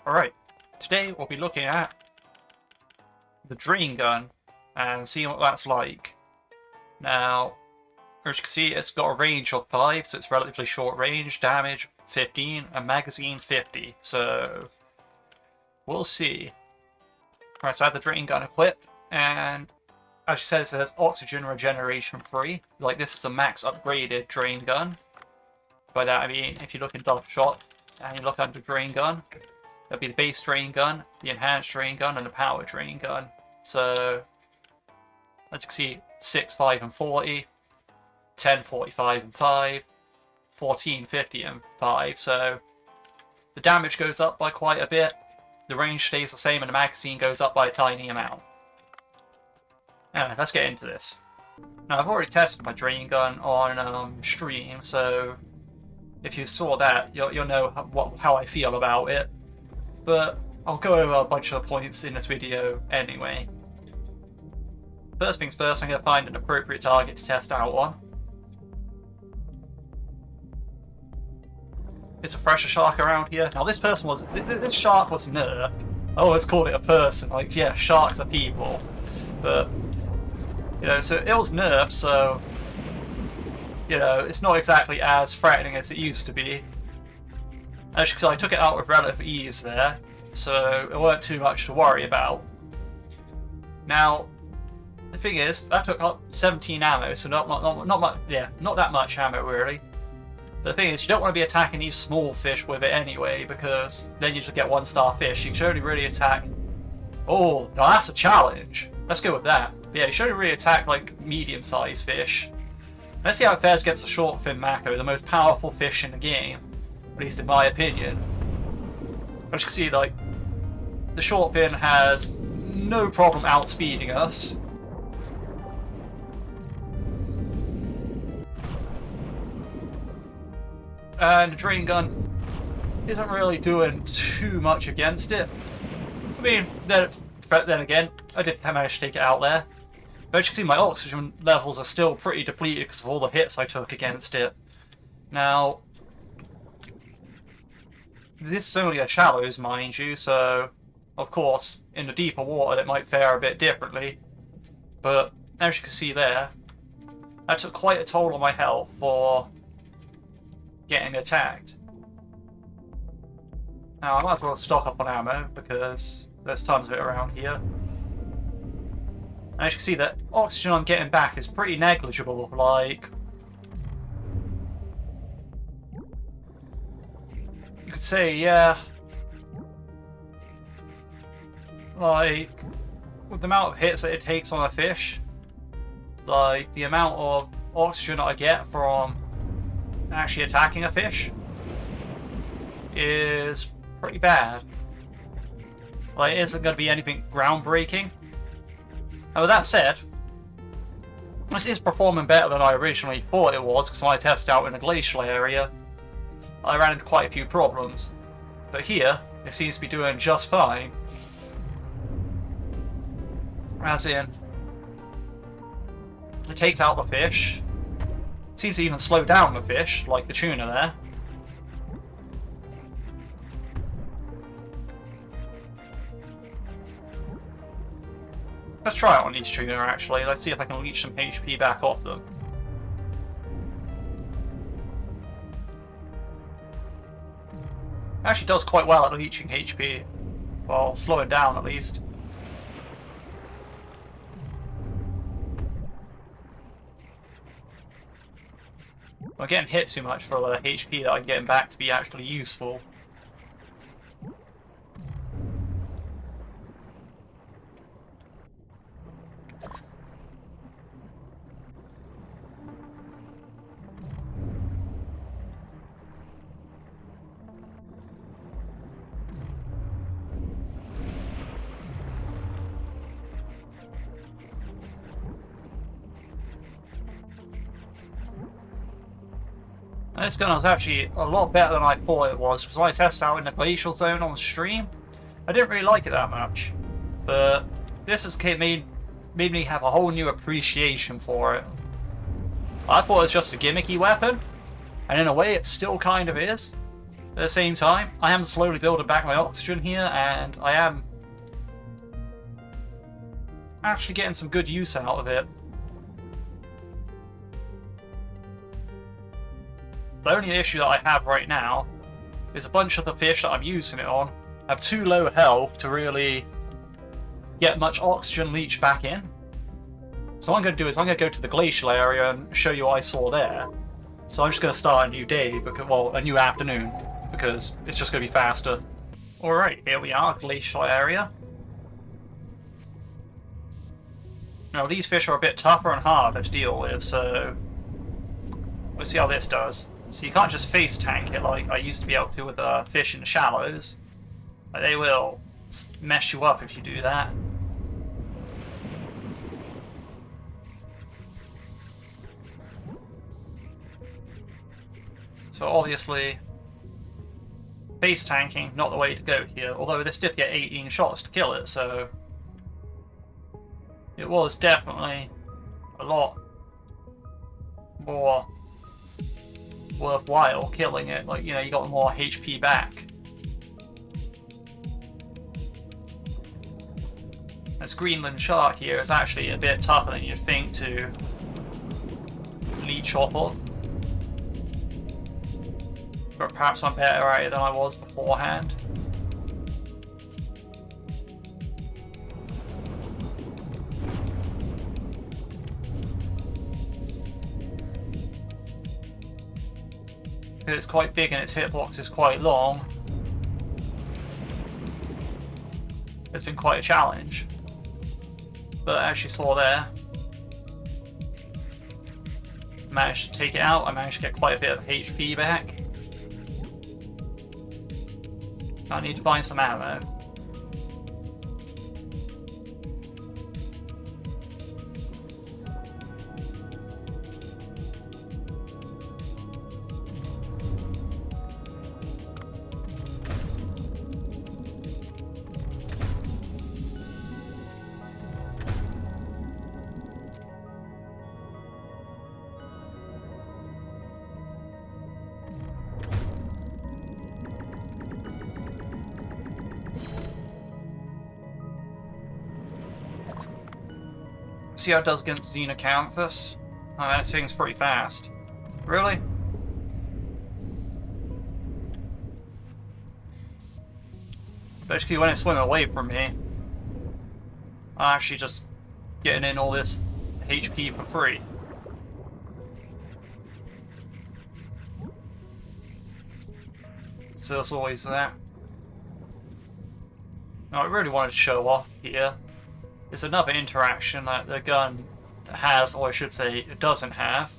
Alright, today we'll be looking at the Drain Gun and seeing what that's like. Now, as you can see, it's got a range of 5, so it's relatively short range, damage 15, and magazine 50, so we'll see. Alright, so I have the Drain Gun equipped, and as you said, it says oxygen regeneration free. Like, this is a max upgraded Drain Gun. By that I mean, if you look in Dove Shot and you look under Drain Gun, there'll be the base Drain Gun, the enhanced Drain Gun, and the power Drain Gun. So, as you can see, 6, 5, and 40, 10, 45, and 5, 14, 50, and 5. So, the damage goes up by quite a bit, the range stays the same, and the magazine goes up by a tiny amount. Anyway, let's get into this. Now, I've already tested my Drain Gun on stream, so if you saw that, you'll know how I feel about it. But I'll go over a bunch of the points in this video anyway. First things first, I'm going to find an appropriate target to test out on. It's a fresher shark around here. Now this shark was nerfed. I always called it a person, like, yeah, sharks are people. But, you know, so it was nerfed, so, you know, it's not exactly as threatening as it used to be. As you can see, I took it out with relative ease there, so it weren't too much to worry about. Now, the thing is, that took up 17 ammo, so not much, yeah, not that much ammo really. But the thing is, you don't want to be attacking these small fish with it anyway, because then you just get 1-star fish. You should only really attack. Oh, now that's a challenge. Let's go with that. But yeah, you should only really attack like medium-sized fish. Let's see how it fares against the short fin mako, the most powerful fish in the game. At least in my opinion. As you can see, like, the short fin has no problem outspeeding us. And the Drain Gun isn't really doing too much against it. I mean, then again, I did manage to take it out there. But as you can see, my oxygen levels are still pretty depleted because of all the hits I took against it. Now, this is only a shallows, mind you, so of course, in the deeper water it might fare a bit differently. But as you can see there, that took quite a toll on my health for getting attacked. Now, I might as well stock up on ammo because there's tons of it around here. And as you can see, the oxygen I'm getting back is pretty negligible. Like, you could say, yeah, like, with the amount of hits that it takes on a fish, like, the amount of oxygen that I get from actually attacking a fish is pretty bad. Like, it isn't going to be anything groundbreaking. And with that said, this is performing better than I originally thought it was, because when I tested out in the glacial area, I ran into quite a few problems. But here, it seems to be doing just fine. As in, it takes out the fish. It seems to even slow down the fish, like the tuna there. Let's try it on each tuna actually. Let's see if I can leech some HP back off them. It actually does quite well at leeching HP. Well, slowing down at least. I'm getting hit too much for the HP that I'm getting back to be actually useful. This gun was actually a lot better than I thought it was, because when I tested out in the glacial zone on the stream, I didn't really like it that much. But this has made me have a whole new appreciation for it. I thought it was just a gimmicky weapon, and in a way it still kind of is. At the same time, I am slowly building back my oxygen here, and I am actually getting some good use out of it. The only issue that I have right now is a bunch of the fish that I'm using it on have too low health to really get much oxygen leached back in. So what I'm going to do is I'm going to go to the glacial area and show you what I saw there. So I'm just going to start a new day, because, well, a new afternoon, because it's just going to be faster. Alright, here we are, glacial area. Now these fish are a bit tougher and harder to deal with, so we'll see how this does. So you can't just face tank it like I used to be able to with fish in the shallows. Like, they will mess you up if you do that. So obviously, face tanking, not the way to go here, although this did get 18 shots to kill it, so it was definitely a lot more worthwhile killing it. Like, you know, you got more HP back. This Greenland shark here is actually a bit tougher than you'd think to leech off of. But perhaps I'm better at it than I was beforehand. Because it's quite big and its hitbox is quite long, it's been quite a challenge. But as you saw there, managed to take it out. I managed to get quite a bit of HP back. I need to find some ammo. See how it does against Xenocanthus? Oh, that thing's pretty fast. Really? Basically, when it's swimming away from me, I'm actually just getting in all this HP for free. So there's always that. Now, I really wanted to show off here. There's another interaction that the gun has, or I should say, it doesn't have.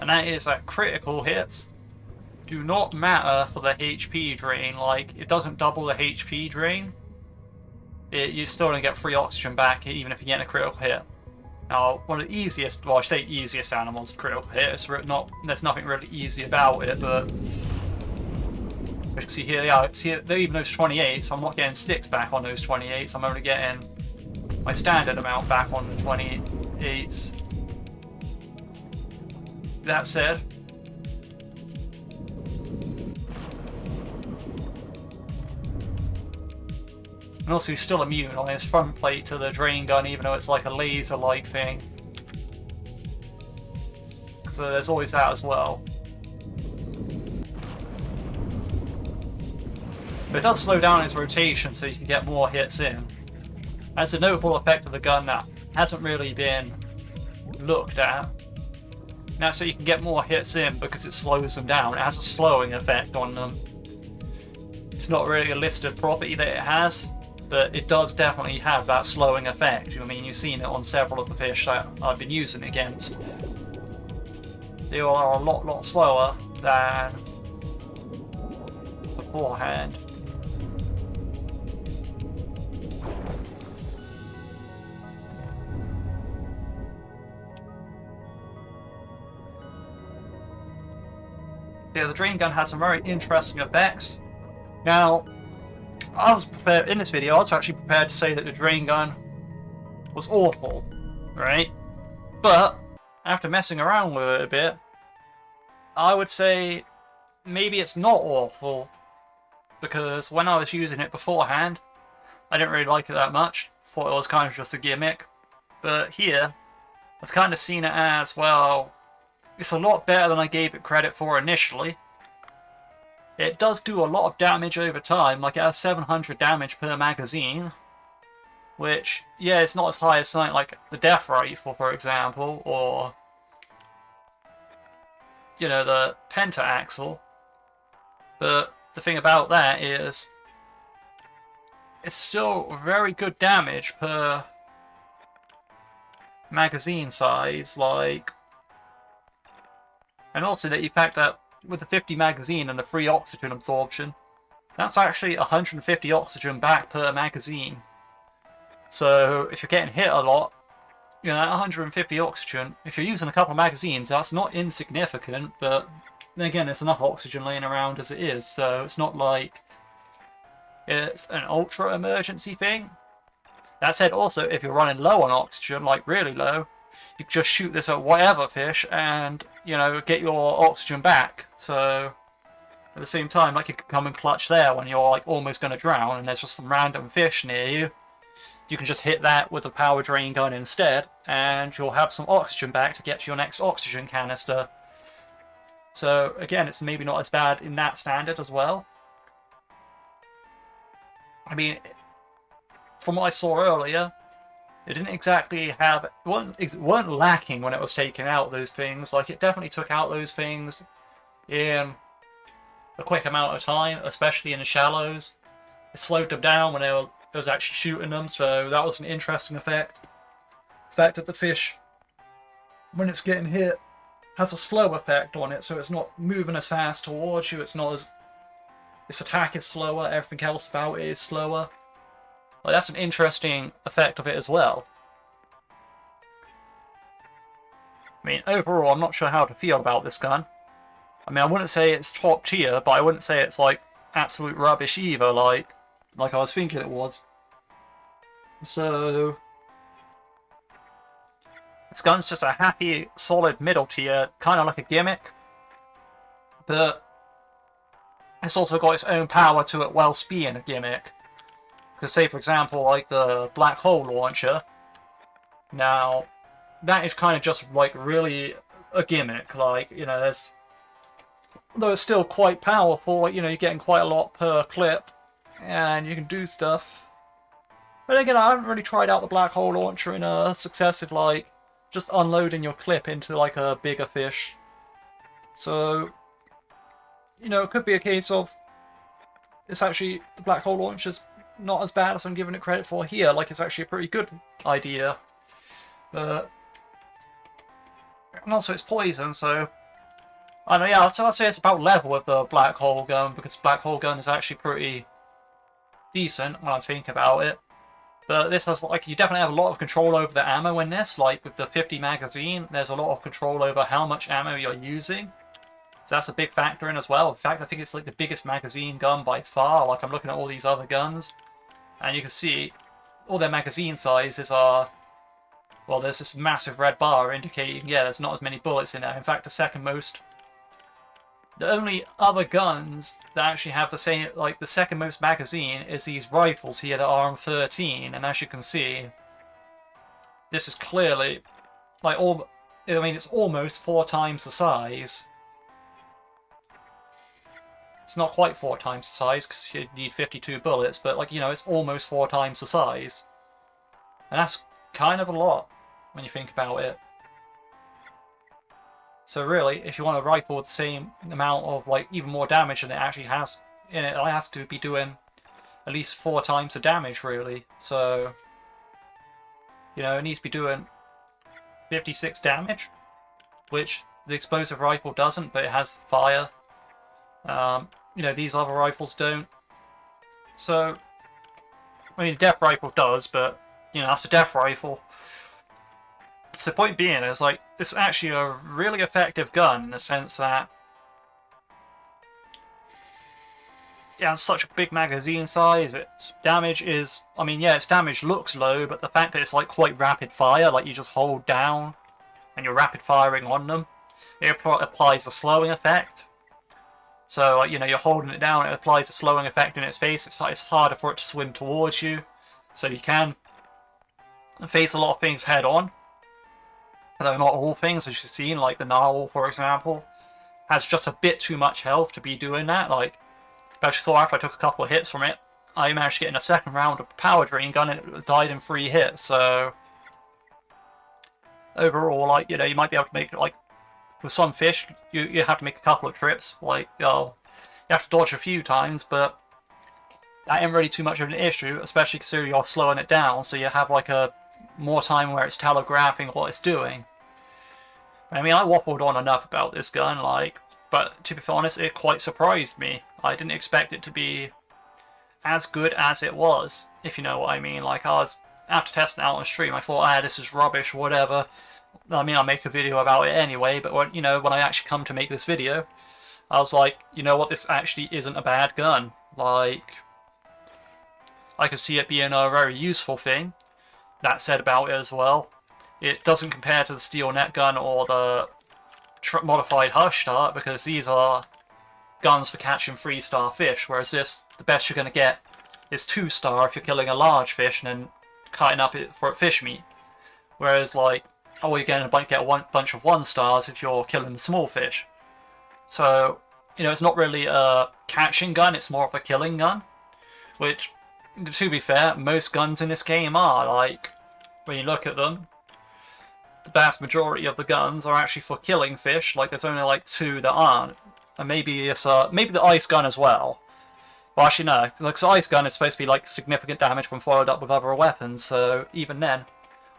And that is that critical hits do not matter for the HP drain. Like, it doesn't double the HP drain. You're still going to get free oxygen back, even if you get a critical hit. Now, one of the easiest, well, I say easiest animals, critical hit. It's not, there's nothing really easy about it, but as you can see here, yeah, see, they're even those 28s, so I'm not getting 6 back on those 28s. I'm only getting my standard amount back on the 28s. That said, and also he's still immune on his front plate to the drain gun, even though it's like a laser-like thing. So there's always that as well. But it does slow down his rotation so you can get more hits in. That's a notable effect of the gun that hasn't really been looked at. Now, so you can get more hits in because it slows them down. It has a slowing effect on them. It's not really a listed property that it has, but it does definitely have that slowing effect. I mean, you've seen it on several of the fish that I've been using against. They are a lot slower than beforehand. Yeah, the drain gun has some very interesting effects. Now, I was prepared, in this video, I was actually prepared to say that the drain gun was awful, right? But, after messing around with it a bit, I would say maybe it's not awful, because when I was using it beforehand, I didn't really like it that much. Thought it was kind of just a gimmick. But here, I've kind of seen it as, well, it's a lot better than I gave it credit for initially. It does do a lot of damage over time, like it has 700 damage per magazine. Which, yeah, it's not as high as something like the Death Rifle, for example, or, you know, the Penta-Axle. But the thing about that is, it's still very good damage per magazine size, like, and also that you fact that with the 50 magazine and the free oxygen absorption, that's actually 150 oxygen back per magazine. So if you're getting hit a lot, you know, that 150 oxygen, if you're using a couple of magazines, that's not insignificant, but then again, there's enough oxygen laying around as it is, so it's not like it's an ultra emergency thing. That said, also, if you're running low on oxygen, like really low, you can just shoot this at whatever fish and, you know, get your oxygen back. So at the same time, like, you can come and clutch there when you're like almost going to drown and there's just some random fish near you. You can just hit that with a power drain gun instead, and you'll have some oxygen back to get to your next oxygen canister. So again, it's maybe not as bad in that standard as well. I mean, from what I saw earlier, it didn't exactly have... It weren't lacking when it was taking out those things. Like, it definitely took out those things in a quick amount of time, especially in the shallows. It slowed them down when it was actually shooting them, so that was an interesting effect. The fact that the fish, when it's getting hit, has a slow effect on it, so it's not moving as fast towards you, it's not as... Its attack is slower, everything else about it is slower. Like, that's an interesting effect of it as well. I mean, overall, I'm not sure how to feel about this gun. I mean, I wouldn't say it's top tier, but I wouldn't say it's, like, absolute rubbish either, like I was thinking it was. So this gun's just a happy, solid middle tier, kind of like a gimmick. But it's also got its own power to it whilst being a gimmick. Because say, for example, like the black hole launcher, now, that is kind of just, like, really a gimmick. Like, you know, there's... Though it's still quite powerful, like, you know, you're getting quite a lot per clip, and you can do stuff. But again, I haven't really tried out the black hole launcher in a successive, like, just unloading your clip into, like, a bigger fish. So, you know, it could be a case of it's actually, the black hole launcher's not as bad as I'm giving it credit for here. Like, it's actually a pretty good idea. But, and also it's poison, so I don't know, yeah, so I'd say it's about level with the black hole gun, because black hole gun is actually pretty decent when I think about it. But this has, like, you definitely have a lot of control over the ammo in this. Like, with the 50 magazine, there's a lot of control over how much ammo you're using. So that's a big factor in as well. In fact, I think it's, like, the biggest magazine gun by far. Like, I'm looking at all these other guns, and you can see all their magazine sizes are... Well, there's this massive red bar indicating, yeah, there's not as many bullets in there. In fact, the second most... The only other guns that actually have the same, like, the second most magazine is these rifles here, the RM13, and as you can see, this is clearly, like, I mean, it's almost 4 times the size. It's not quite 4 times the size, because you need 52 bullets, but, like, you know, it's almost 4 times the size. And that's kind of a lot, when you think about it. So really, if you want a rifle with the same amount of, like, even more damage than it actually has in it, it has to be doing at least 4 times the damage, really. So, you know, it needs to be doing 56 damage, which the explosive rifle doesn't, but it has fire. You know, these other rifles don't. So, I mean, the death rifle does, but, you know, that's a death rifle. So the point being is, like, it's actually a really effective gun in the sense that it has such a big magazine size, its damage is, I mean, yeah, its damage looks low, but the fact that it's, like, quite rapid fire, like, you just hold down and you're rapid firing on them, it applies a slowing effect. So, like, you know, you're holding it down, it applies a slowing effect in its face. It's harder for it to swim towards you. So you can face a lot of things head on. Though not all things, as you've seen, like the narwhal, for example, has just a bit too much health to be doing that. Like, especially so after I took a couple of hits from it, I managed to get in a second round of power drain gun and it died in 3 hits. So overall, like, you know, you might be able to make, like, with some fish, you have to make a couple of trips. Like, you have to dodge a few times, but that ain't really too much of an issue, especially considering you're slowing it down, so you have like a more time where it's telegraphing what it's doing. I mean, I waffled on enough about this gun, like, but to be honest, it quite surprised me. I didn't expect it to be as good as it was, if you know what I mean. Like, after testing it out on stream, I thought, this is rubbish, whatever. I mean, I'll make a video about it anyway, but when I actually come to make this video, I was like, you know what, this actually isn't a bad gun. Like, I could see it being a very useful thing. That said about it as well, it doesn't compare to the steel net gun or the modified Hush Dart, because these are guns for catching 3-star fish, whereas this, the best you're going to get is 2-star if you're killing a large fish and then cutting up it for fish meat. Whereas, like, you're going to get a bunch of 1-stars if you're killing the small fish. So, you know, it's not really a catching gun, it's more of a killing gun. Which, to be fair, most guns in this game are. Like, when you look at them, the vast majority of the guns are actually for killing fish. Like, there's only like 2 that aren't. And maybe it's maybe the ice gun as well. Well, actually no, like, the ice gun is supposed to be like significant damage when followed up with other weapons, so even then.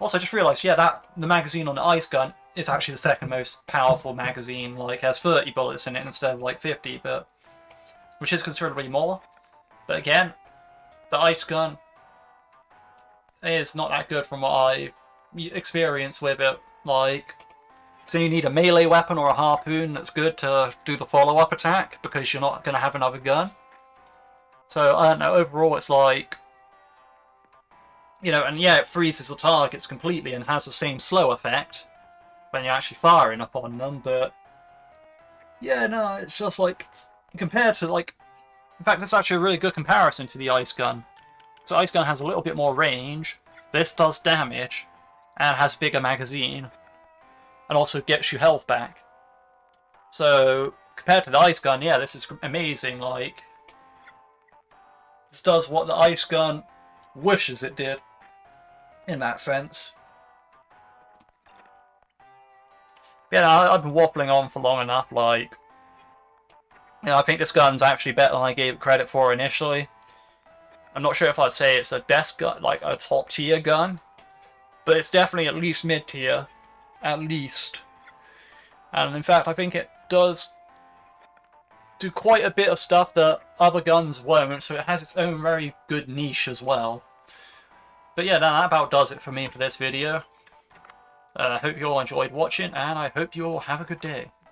Also, I just realised, yeah, that the magazine on the ice gun is actually the second most powerful magazine. Like, it has 30 bullets in it instead of like 50, but which is considerably more. But again, the ice gun is not that good from what I experienced with it. Like, so you need a melee weapon or a harpoon that's good to do the follow-up attack, because you're not going to have another gun. So, I don't know, overall it's like, you know, and yeah, it freezes the targets completely and has the same slow effect when you're actually firing upon them, but yeah, no, it's just like, compared to, like, in fact, that's actually a really good comparison to the ice gun. So ice gun has a little bit more range, this does damage, and has a bigger magazine, and also gets you health back. So, compared to the ice gun, yeah, this is amazing. Like, this does what the ice gun wishes it did, in that sense. Yeah, I've been waffling on for long enough. Like, you know, I think this gun's actually better than I gave it credit for initially. I'm not sure if I'd say it's the best gun, like a top tier gun, but it's definitely at least mid tier, at least. And in fact, I think it does do quite a bit of stuff that other guns won't, so it has its own very good niche as well. But yeah, that about does it for me for this video. I hope you all enjoyed watching, and I hope you all have a good day.